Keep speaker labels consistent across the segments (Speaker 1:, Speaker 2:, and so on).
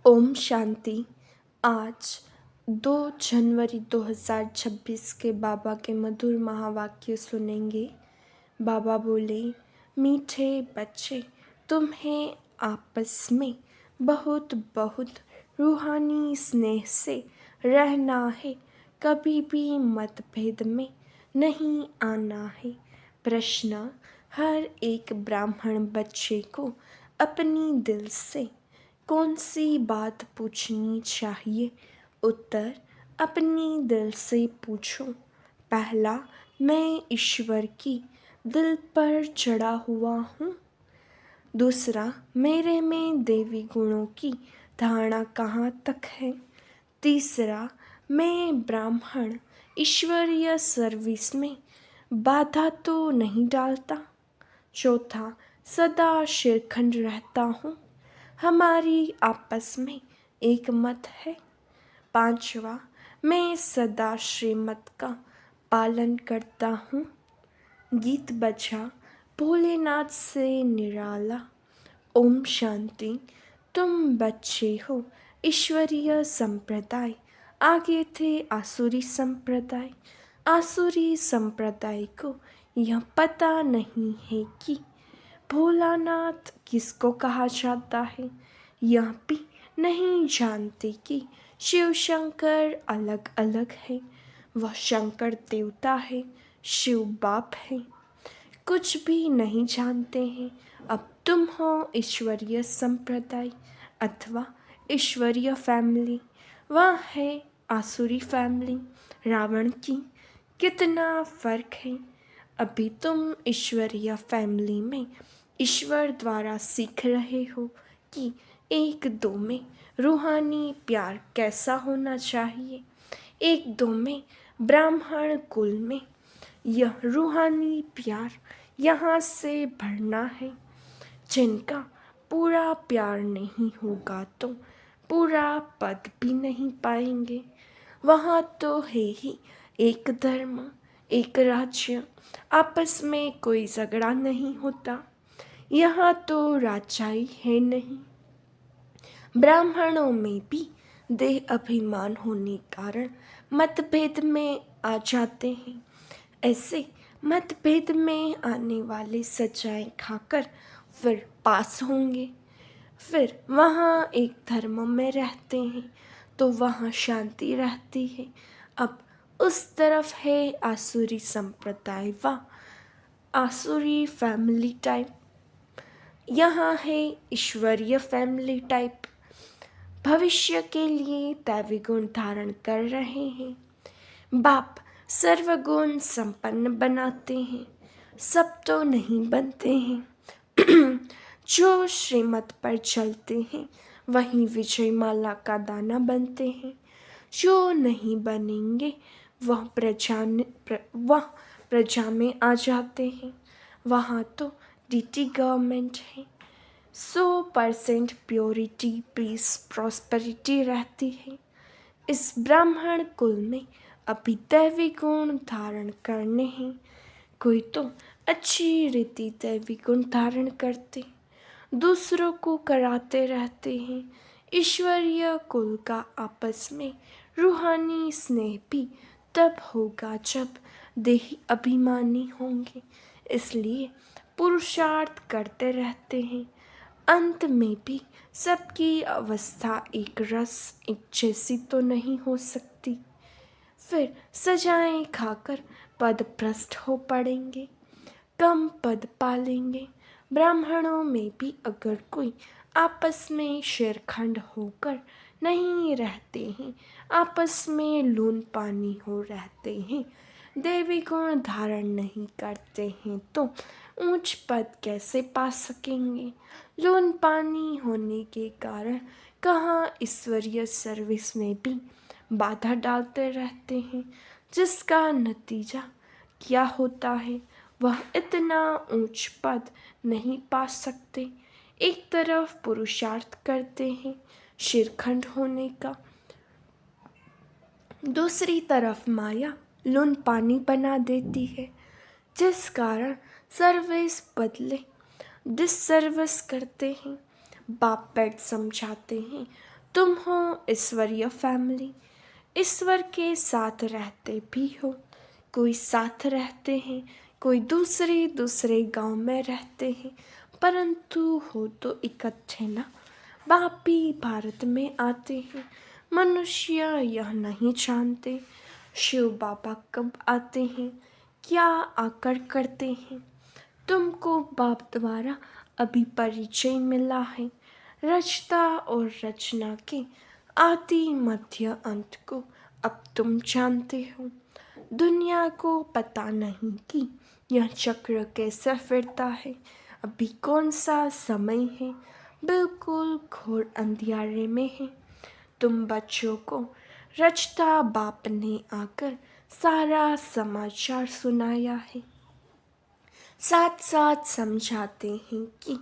Speaker 1: ओम शांति। आज 2 जनवरी 2026 के बाबा के मधुर महावाक्य सुनेंगे। बाबा बोले, मीठे बच्चे, तुम्हें आपस में बहुत बहुत रूहानी स्नेह से रहना है, कभी भी मतभेद में नहीं आना है। प्रश्न: हर एक ब्राह्मण बच्चे को अपनी दिल से कौन सी बात पूछनी चाहिए? उत्तर: अपनी दिल से पूछो। पहला: मैं ईश्वर की दिल पर चढ़ा हुआ हूँ। दूसरा: मेरे में देवी गुणों की धारणा कहाँ तक है। तीसरा: मैं ब्राह्मण ईश्वरीय सर्विस में बाधा तो नहीं डालता। चौथा: सदा शिरखंड रहता हूँ। हमारी आपस में एक मत है। पांचवा: मैं सदा श्रीमत का पालन करता हूँ। गीत बजा भोलेनाथ से निराला। ओम शांति। तुम बच्चे हो ईश्वरीय संप्रदाय, आगे थे आसुरी संप्रदाय। आसुरी संप्रदाय को यह पता नहीं है कि भोलानाथ किसको कहा जाता है। यह भी नहीं जानते कि शिव शंकर अलग अलग है। वह शंकर देवता है, शिव बाप है। कुछ भी नहीं जानते हैं। अब तुम हो ईश्वरीय संप्रदाय अथवा ईश्वरीय फैमिली, वह है आसुरी फैमिली, रावण की। कितना फर्क है। अभी तुम ईश्वरीय फैमिली में ईश्वर द्वारा सीख रहे हो कि एक दो में रूहानी प्यार कैसा होना चाहिए। एक दो में ब्राह्मण कुल में यह रूहानी प्यार यहाँ से भरना है। जिनका पूरा प्यार नहीं होगा तो पूरा पद भी नहीं पाएंगे। वहाँ तो है ही एक धर्म, एक राज्य, आपस में कोई झगड़ा नहीं होता। यहाँ तो राजाई है नहीं। ब्राह्मणों में भी देह अभिमान होने कारण मतभेद में आ जाते हैं। ऐसे मतभेद में आने वाले सजाएं खाकर फिर पास होंगे। फिर वहाँ एक धर्म में रहते हैं तो वहाँ शांति रहती है। अब उस तरफ है आसुरी संप्रदाय व आसुरी फैमिली टाइप, यहाँ है ईश्वरीय फैमिली टाइप। भविष्य के लिए दैवी गुण धारण कर रहे हैं। बाप सर्वगुण संपन्न बनाते हैं, सब तो नहीं बनते हैं। जो श्रीमत पर चलते हैं वहीं विजय माला का दाना बनते हैं। जो नहीं बनेंगे वह प्रजा में आ जाते हैं। वहाँ तो डीटी गवर्नमेंट है। 100% प्योरिटी, पीस, प्रॉस्पेरिटी रहती है। इस ब्राह्मण कुल में अभी दैवी गुण धारण करने हैं। कोई तो अच्छी रीति दैवी गुण धारण करते, दूसरों को कराते रहते हैं। ईश्वरीय कुल का आपस में रूहानी स्नेह भी तब होगा जब देही अभिमानी होंगे। इसलिए पुरुषार्थ करते रहते हैं। अंत में भी सबकी अवस्था एक रस, एक जैसी तो नहीं हो सकती। फिर सजाएं खाकर पद भ्रष्ट हो पड़ेंगे, कम पद पालेंगे। ब्राह्मणों में भी अगर कोई आपस में शेरखंड होकर नहीं रहते हैं, आपस में लून पानी हो रहते हैं, देवी गुण धारण नहीं करते हैं तो ऊंच पद कैसे पा सकेंगे। लून पानी होने के कारण कहाँ ईश्वरीय सर्विस में भी बाधा डालते रहते हैं, जिसका नतीजा क्या होता है वह इतना ऊंच पद नहीं पा सकते। एक तरफ पुरुषार्थ करते हैं शिरखंड होने का, दूसरी तरफ माया लून पानी बना देती है, जिस कारण सर्विस बदले डिसर्विस करते हैं। बाप बैठ समझाते हैं, तुम हो ईश्वरीय फैमिली, ईश्वर के साथ रहते भी हो। कोई साथ रहते हैं, कोई दूसरे दूसरे गांव में रहते हैं, परंतु हो तो इकट्ठे ना। बाप भी भारत में आते हैं, मनुष्य यह नहीं जानते शिव बाबा कब आते हैं, क्या आकर करते हैं। तुमको बाप द्वारा अभी परिचय मिला है, रचता और रचना के आदि मध्य अंत को अब तुम जानते हो। दुनिया को पता नहीं कि यह चक्र कैसे फिरता है, अभी कौन सा समय है, बिल्कुल घोर अंधियारे में है। तुम बच्चों को रचता बाप ने आकर सारा समाचार सुनाया है, साथ साथ समझाते हैं कि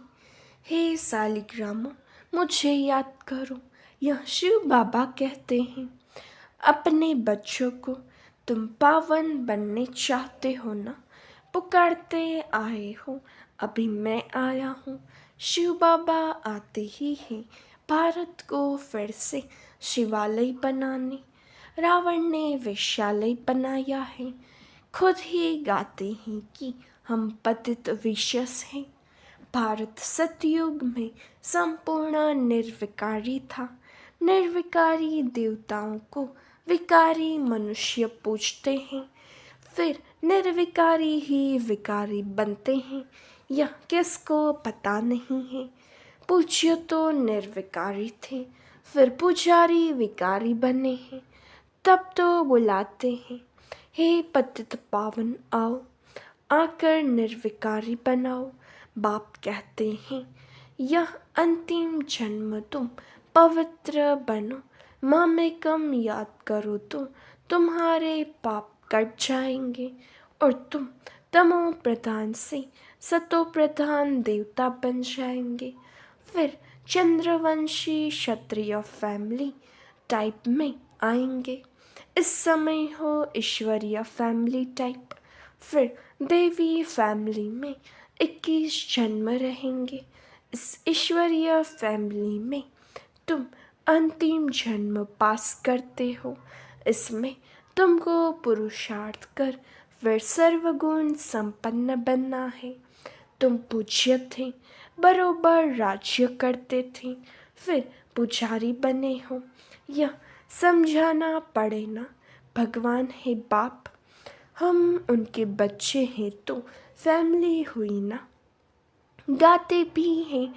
Speaker 1: हे सालिग्रामों, मुझे याद करो। यह शिव बाबा कहते हैं, अपने बच्चों को तुम पावन बनने चाहते हो ना, पुकारते आए हो, अभी मैं आया हूँ। शिव बाबा आते ही हैं भारत को फिर से शिवालय बनाने। रावण ने वेश्यालय बनाया है, खुद ही गाते हैं कि हम पतित विशेष हैं। भारत सतयुग में संपूर्ण निर्विकारी था। निर्विकारी देवताओं को विकारी मनुष्य पूजते हैं, फिर निर्विकारी ही विकारी बनते हैं, यह किसको पता नहीं है। पूज्य तो निर्विकारी थे, फिर पुजारी विकारी बने हैं, तब तो बुलाते हैं, हे पतित पावन आओ, आकर निर्विकारी बनाओ। बाप कहते हैं, यह अंतिम जन्म तुम पवित्र बनो, मामेकम याद करो तो तुम्हारे पाप कट जाएंगे और तुम तमो प्रधान से सतो प्रधान देवता बन जाएंगे। फिर चंद्रवंशी क्षत्रिय फैमिली टाइप में आएंगे। इस समय हो ईश्वरीय फैमिली टाइप, फिर देवी फैमिली में 21 जन्म रहेंगे। इस ईश्वरीय फैमिली में तुम अंतिम जन्म पास करते हो। इसमें तुमको पुरुषार्थ कर फिर सर्वगुण संपन्न बनना है। तुम पूज्य थे, बरोबर राज्य करते थे, फिर पुजारी बने हो, यह समझाना पड़े ना। भगवान है बाप, हम उनके बच्चे हैं तो फैमिली हुई ना। गाते भी हैं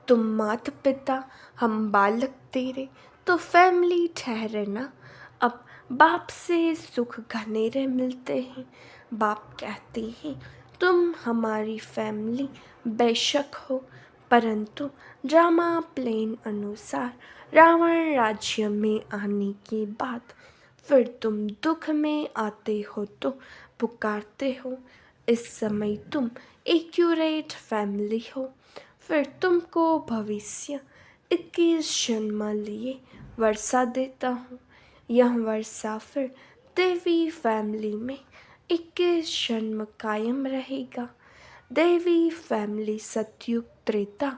Speaker 1: तुम माता पिता, हम बालक तेरे, तो फैमिली ठहरे ना। अब बाप से सुख घनेरे मिलते हैं। बाप कहते हैं, तुम हमारी फैमिली बेशक हो, परंतु ड्रामा प्लेन अनुसार रावण राज्य में आने के बाद फिर तुम दुख में आते हो तो पुकारते हो। इस समय तुम एक्यूरेट फैमिली हो, फिर तुमको भविष्य 21 जन्म लिए वर्षा देता हूँ। यह वर्षा फिर देवी फैमिली में 21 जन्म कायम रहेगा। देवी फैमिली सतयुग त्रेता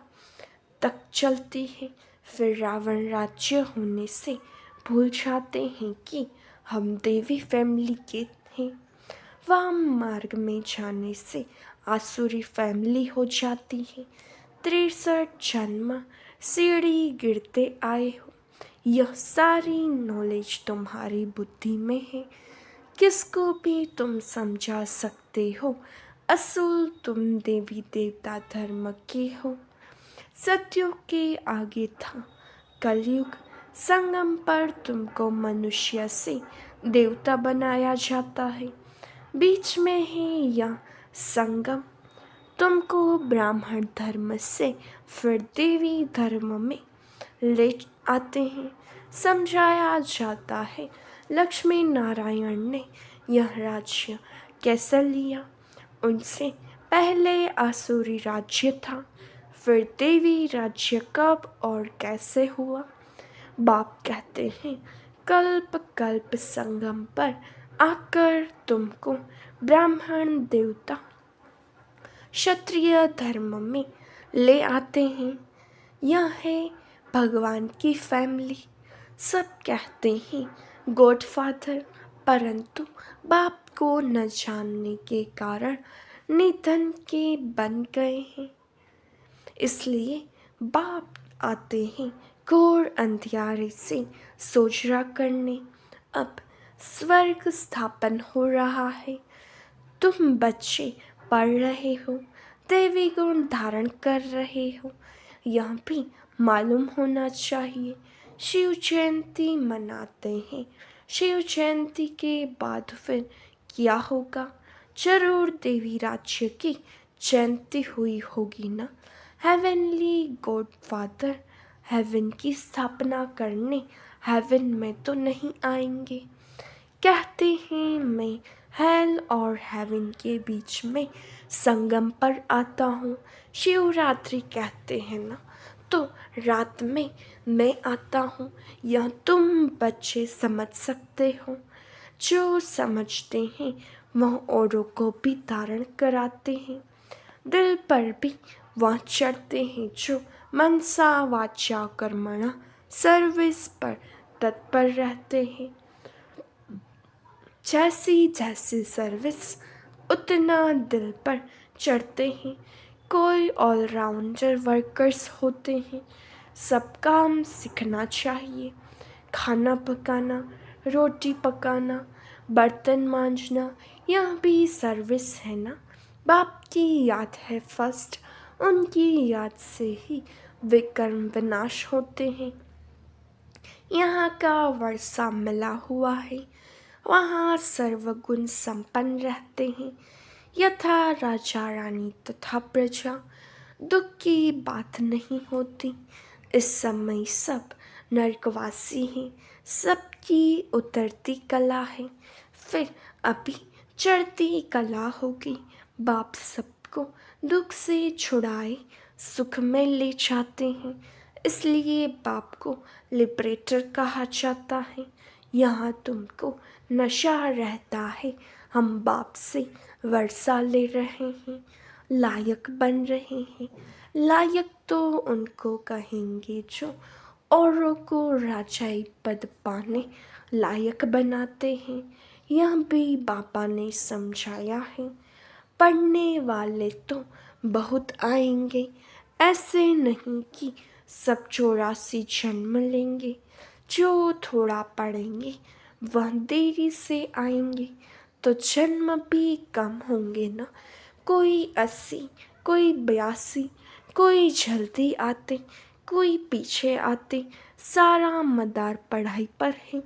Speaker 1: तक चलती है, फिर रावण राज्य होने से भूल जाते हैं कि हम देवी फैमिली के हैं। वाम मार्ग में जाने से आसुरी फैमिली हो जाती है। 63 जन्म सीढ़ी गिरते आए हो, यह सारी नॉलेज तुम्हारी बुद्धि में है। किसको भी तुम समझा सकते हो, असूल तुम देवी देवता धर्म के हो। सतयुग के आगे था कलयुग, संगम पर तुमको मनुष्य से देवता बनाया जाता है। बीच में है यह संगम, तुमको ब्राह्मण धर्म से फिर देवी धर्म में ले आते हैं। समझाया जाता है लक्ष्मी नारायण ने यह राज्य कैसे लिया। उनसे पहले आसुरी राज्य था, फिर देवी राज्य कब और कैसे हुआ। बाप कहते हैं, कल्प कल्प संगम पर आकर तुमको ब्राह्मण देवता क्षत्रिय धर्म में ले आते हैं। यह है भगवान की फैमिली। सब कहते हैं गॉड फादर, परंतु बाप को न जानने के कारण निधन के बन गए हैं। इसलिए बाप आते हैं घोर अंधियारे से सोचरा करने। अब स्वर्ग स्थापन हो रहा है। तुम बच्चे पढ़ रहे हो, दैवी गुण धारण कर रहे हो, यह भी मालूम होना चाहिए। शिव जयंती मनाते हैं। शिव जयंती के बाद फिर क्या होगा? जरूर देवी राज्य की जयंती हुई होगी ना। हेवनली गॉड फादर हेवन की स्थापना करने हेवन में तो नहीं आएंगे। कहते हैं मैं हेल और हेवन के बीच में संगम पर आता हूँ। शिवरात्रि कहते हैं ना, तो रात में मैं आता हूँ। यह तुम बच्चे समझ सकते हो। जो समझते हैं वह औरों को भी धारण कराते हैं। दिल पर भी वह चढ़ते हैं जो मनसा वाचा कर्मणा सर्विस पर तत्पर रहते हैं। जैसी जैसी सर्विस उतना दिल पर चढ़ते हैं। कोई ऑलराउंडर वर्कर्स होते हैं। सब काम सीखना चाहिए। खाना पकाना, रोटी पकाना, बर्तन मांजना, यह भी सर्विस है ना। बाप की याद है फर्स्ट, उनकी याद से ही विकर्म विनाश होते हैं। यहाँ का वर्षा मिला हुआ है, वहाँ सर्वगुण संपन्न रहते हैं। यथा राजा रानी तथा प्रजा, दुख की बात नहीं होती। इस समय सब नरकवासी हैं, सबकी उतरती कला है, फिर अभी चढ़ती कला होगी। बाप सबको दुख से छुड़ाए सुख में ले जाते हैं, इसलिए बाप को लिबरेटर कहा जाता है। यहाँ तुमको नशा रहता है, हम बाप से वर्षा ले रहे हैं, लायक बन रहे हैं। लायक तो उनको कहेंगे जो औरों को राजाई पद पाने लायक बनाते हैं। यह भी बाबा ने समझाया है। पढ़ने वाले तो बहुत आएंगे, ऐसे नहीं कि सब 84 जन्म लेंगे। जो थोड़ा पढ़ेंगे वह देरी से आएंगे, तो जन्म भी कम होंगे ना। कोई 80, कोई 82, कोई जल्दी आते, कोई पीछे आते, सारा मदार पढ़ाई पर है।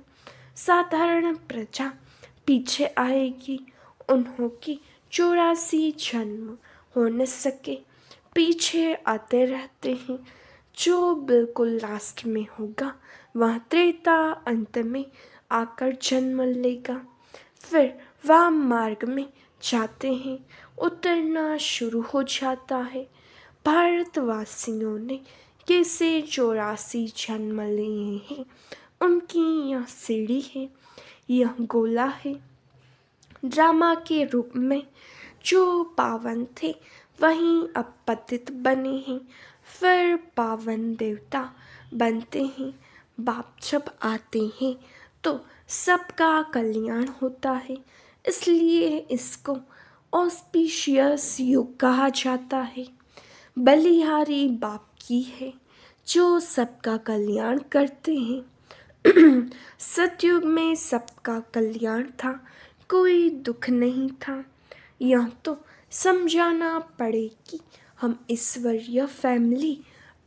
Speaker 1: साधारण प्रजा पीछे आएगी, उन्हों की 84 जन्म हो न सके, पीछे आते रहते हैं। जो बिल्कुल लास्ट में होगा वह त्रेता अंत में आकर जन्म लेगा। फिर वाम मार्ग में जाते हैं, उतरना शुरू हो जाता है। भारतवासियों ने कैसे 84 जन्म लिए हैं, उनकी यह सीढ़ी है, यह गोला है। ड्रामा के रूप में जो पावन थे वहीं अब पतित बने हैं, फिर पावन देवता बनते हैं। बाप जब आते हैं तो सबका कल्याण होता है, इसलिए इसको ऑस्पिशियस युग कहा जाता है। बलिहारी बाप की है जो सबका कल्याण करते हैं। सतयुग में सबका कल्याण था, कोई दुख नहीं था। यह तो समझाना पड़े कि हम ईश्वरीय फैमिली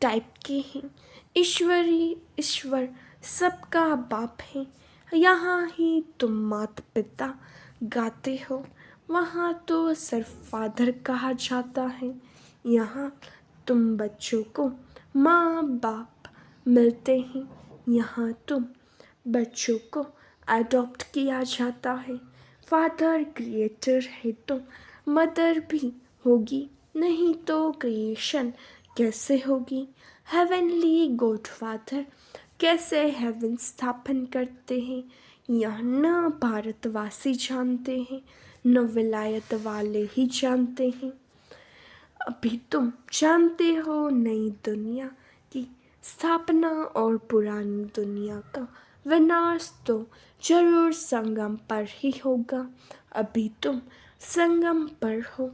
Speaker 1: टाइप के हैं। ईश्वर सबका बाप है। यहाँ ही तुम माता पिता गाते हो, वहाँ तो सिर्फ फादर कहा जाता है। यहाँ तुम बच्चों को माँ बाप मिलते हैं, यहाँ तुम बच्चों को अडॉप्ट किया जाता है। फादर क्रिएटर है तो मदर भी होगी, नहीं तो क्रिएशन कैसे होगी? हेवनली गॉड फादर कैसे हेवन स्थापन करते हैं, यह न भारतवासी जानते हैं न विलायत वाले ही जानते हैं। अभी तुम जानते हो नई दुनिया की स्थापना और पुरानी दुनिया का विनाश तो जरूर संगम पर ही होगा। अभी तुम संगम पर हो।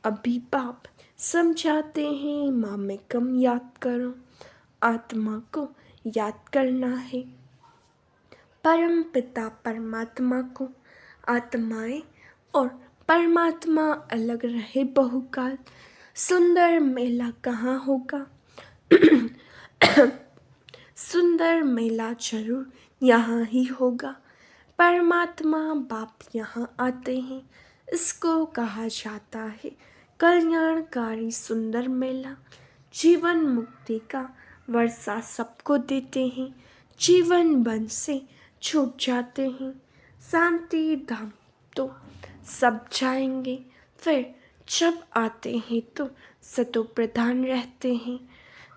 Speaker 1: अभी बाप समझाते हैं माँ में कम याद करो। आत्मा को याद करना है परम पिता परमात्मा को। आत्माएं और परमात्मा अलग रहे बहुकाल। सुंदर मेला कहाँ होगा? सुंदर मेला जरूर यहाँ ही होगा। परमात्मा बाप यहाँ आते हैं। इसको कहा जाता है कल्याणकारी सुंदर मेला। जीवन मुक्ति का वर्षा सबको देते हैं। जीवन बन से छूट जाते हैं। शांति धाम तो सब जाएंगे। फिर जब आते हैं तो सतो प्रधान रहते हैं।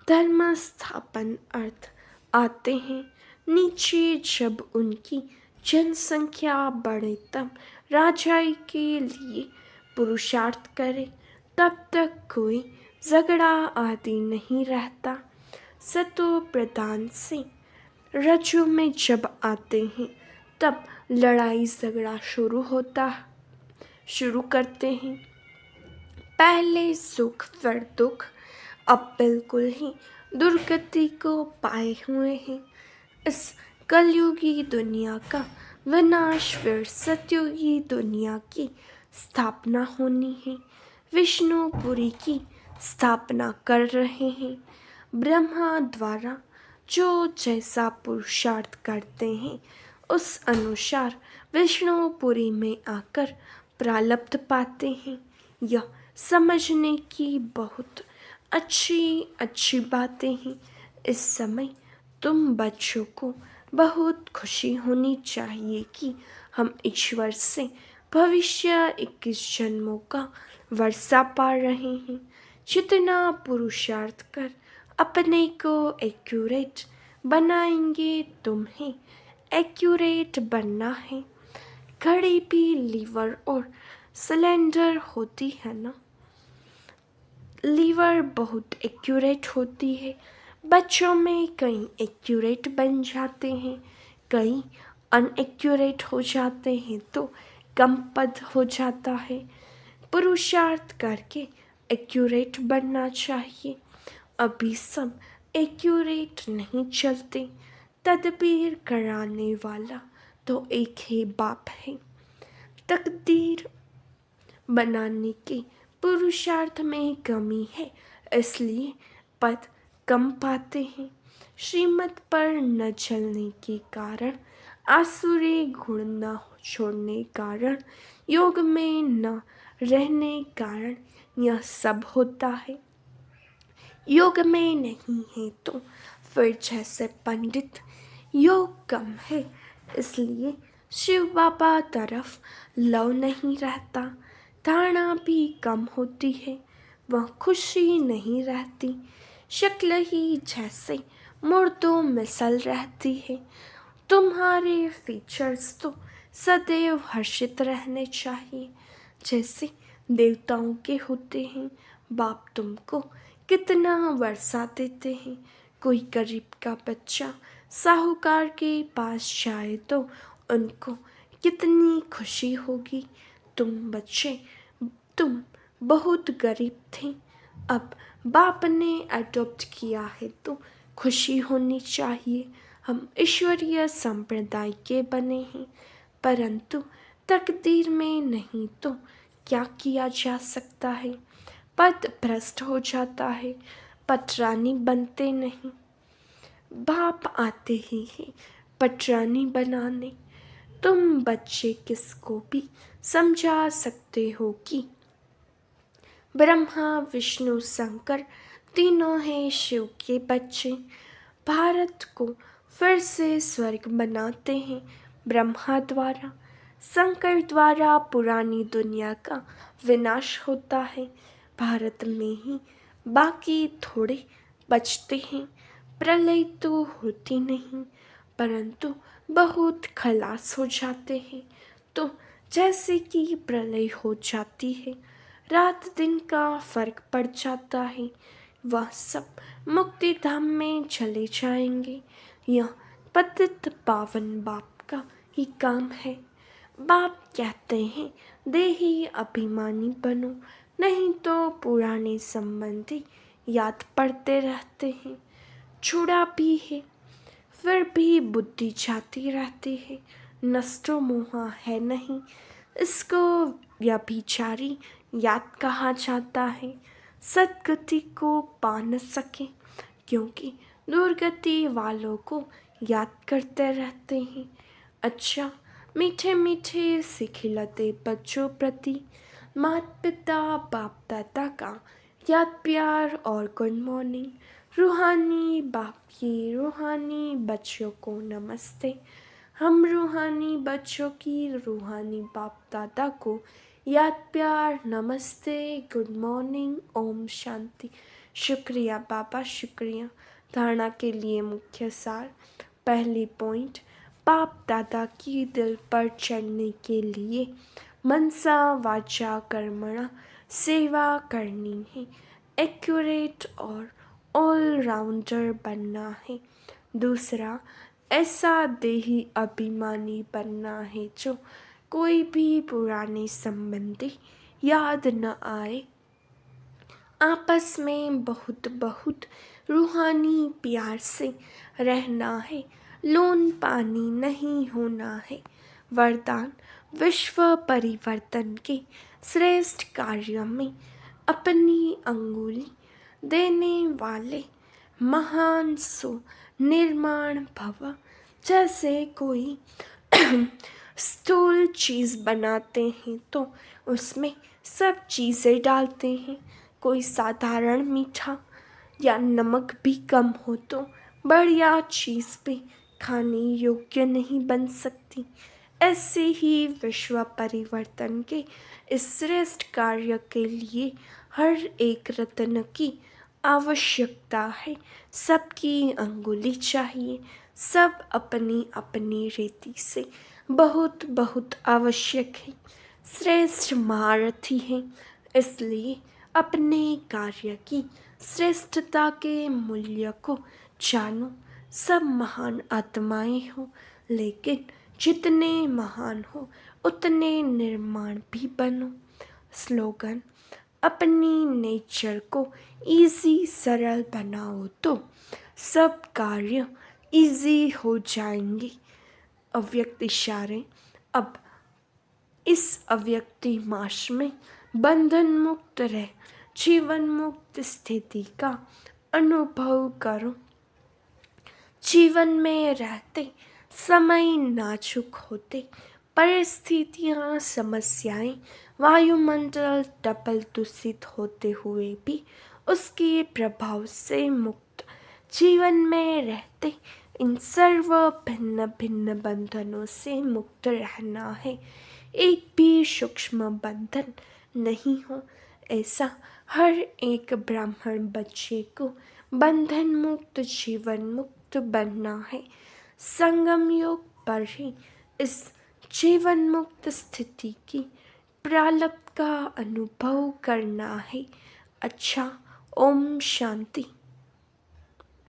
Speaker 1: धर्म स्थापन अर्थ आते हैं। नीचे जब उनकी जनसंख्या बढ़े तब राजाई के लिए पुरुषार्थ करे। तब तक कोई झगड़ा आदि नहीं रहता। सतो प्रधान से रजू में जब आते हैं तब लड़ाई झगड़ा शुरू करते हैं। पहले सुख फिर दुख, अब बिल्कुल ही दुर्गति को पाए हुए हैं। इस कलयुगी दुनिया का विनाश फिर सतयुगी दुनिया की स्थापना होनी है। विष्णुपुरी की स्थापना कर रहे हैं। ब्रह्मा द्वारा जो जैसा पुरुषार्थ करते हैं उस अनुसार विष्णुपुरी में आकर प्रारब्ध पाते हैं। यह समझने की बहुत अच्छी बातें हैं। इस समय तुम बच्चों को बहुत खुशी होनी चाहिए कि हम ईश्वर से भविष्य 21 जन्मों का वर्षा पा रहे हैं। जितना पुरुषार्थ कर अपने को एक्यूरेट बनाएंगे तुम्हें एक्यूरेट बनना है। घड़ी भी लीवर और सिलेंडर होती है ना। लीवर बहुत एक्यूरेट होती है। बच्चों में कई एक्यूरेट बन जाते हैं, कई अनएक्यूरेट हो जाते हैं तो कम पद हो जाता है। पुरुषार्थ करके एक्यूरेट बनना चाहिए। अभी सब एक्यूरेट नहीं चलते। तदबीर कराने वाला तो एक ही बाप है। तकदीर बनाने के पुरुषार्थ में कमी है, इसलिए पद कम पाते हैं। श्रीमत पर न चलने के कारण, आसुरी गुण न छोड़ने कारण, योग में न रहने कारण यह सब होता है। योग में नहीं है तो फिर जैसे पंडित योग कम है, इसलिए शिव बाबा तरफ लव नहीं रहता। धारणा भी कम होती है, वह खुशी नहीं रहती। शक्ल ही जैसे मुर्दों मिसल रहती है। तुम्हारे फीचर्स तो सदैव हर्षित रहने चाहिए, जैसे देवताओं के होते हैं। बाप तुमको कितना वर्षा देते हैं। कोई गरीब का बच्चा साहूकार के पास जाए तो उनको कितनी खुशी होगी। तुम बहुत गरीब थे, अब बाप ने अडॉप्ट किया है तो खुशी होनी चाहिए। हम ईश्वरीय संप्रदाय के बने हैं, परंतु तकदीर में नहीं तो क्या किया जा सकता है। पद भ्रष्ट हो जाता है, पटरानी बनते नहीं। बाप आते ही हैं पटरानी बनाने। तुम बच्चे किसको भी समझा सकते हो कि ब्रह्मा विष्णु शंकर तीनों हैं शिव के बच्चे। भारत को फिर से स्वर्ग बनाते हैं ब्रह्मा द्वारा। शंकर द्वारा पुरानी दुनिया का विनाश होता है। भारत में ही बाकी थोड़े बचते हैं। प्रलय तो होती नहीं, परंतु बहुत खलास हो जाते हैं। तो जैसे कि प्रलय हो जाती है, रात दिन का फर्क पड़ जाता है। वह सब मुक्ति धाम में चले जाएंगे। यह पतित पावन बाप का ही काम है। बाप कहते हैं देही अभिमानी बनो, नहीं तो पुराने संबंधी याद पड़ते रहते हैं। छुड़ा भी है फिर भी बुद्धि जाती रहती है। नष्टो मोहा है नहीं, इसको व्यभिचारी याद कहा जाता है। सद्गति को पा न सके क्योंकि दुर्गति वालों को याद करते रहते हैं। अच्छा, मीठे मीठे से खिलाते बच्चों प्रति माता पिता बाप दादा का याद प्यार और गुड मॉर्निंग। रूहानी बाप की रूहानी बच्चों को नमस्ते। हम रूहानी बच्चों की रूहानी बाप दादा को याद प्यार नमस्ते, गुड मॉर्निंग, ओम शांति। शुक्रिया बाबा, शुक्रिया। धारणा के लिए मुख्य सार। पहली पॉइंट, बाप दादा की दिल पर चढ़ने के लिए मनसा वाचा कर्मणा सेवा करनी है। एक्यूरेट और ऑलराउंडर बनना है। दूसरा, ऐसा देही अभिमानी बनना है जो कोई भी पुराने संबंधी याद न आए। आपस में बहुत बहुत रूहानी प्यार से रहना है। लोन पानी नहीं होना है। वरदान, विश्व परिवर्तन के श्रेष्ठ कार्य में अपनी अंगुली देने वाले महान सो निर्माण भव। जैसे कोई स्थूल चीज़ बनाते हैं तो उसमें सब चीज़ें डालते हैं। कोई साधारण मीठा या नमक भी कम हो तो बढ़िया चीज़ भी खाने योग्य नहीं बन सकती। ऐसे ही विश्व परिवर्तन के इस श्रेष्ठ कार्य के लिए हर एक रत्न की आवश्यकता है। सबकी अंगुली चाहिए। सब अपनी अपनी रीति से बहुत बहुत आवश्यक है। श्रेष्ठ महारथी हैं, इसलिए अपने कार्य की श्रेष्ठता के मूल्य को जानो। सब महान आत्माएं हो, लेकिन जितने महान हो उतने निर्माण भी बनो। स्लोगन, अपनी नेचर को इजी सरल बनाओ तो सब कार्य इजी हो जाएंगे। अव्यक्त इशारे। अब इस अव्यक्ति मास में बंधन मुक्त रह जीवन मुक्त स्थिति का अनुभव करो। जीवन में रहते समय नाजुक होते परिस्थितियाँ, समस्याएं, वायुमंडल डबल दूषित होते हुए भी उसके प्रभाव से मुक्त जीवन में रहते इन सर्व भिन्न भिन्न बंधनों से मुक्त रहना है। एक भी सूक्ष्म बंधन नहीं हो, ऐसा हर एक ब्राह्मण बच्चे को बंधन मुक्त जीवन मुक्त बनना है। संगम योग पर ही इस जीवन मुक्त स्थिति की प्रारब्ध का अनुभव करना है। अच्छा, ओम शांति।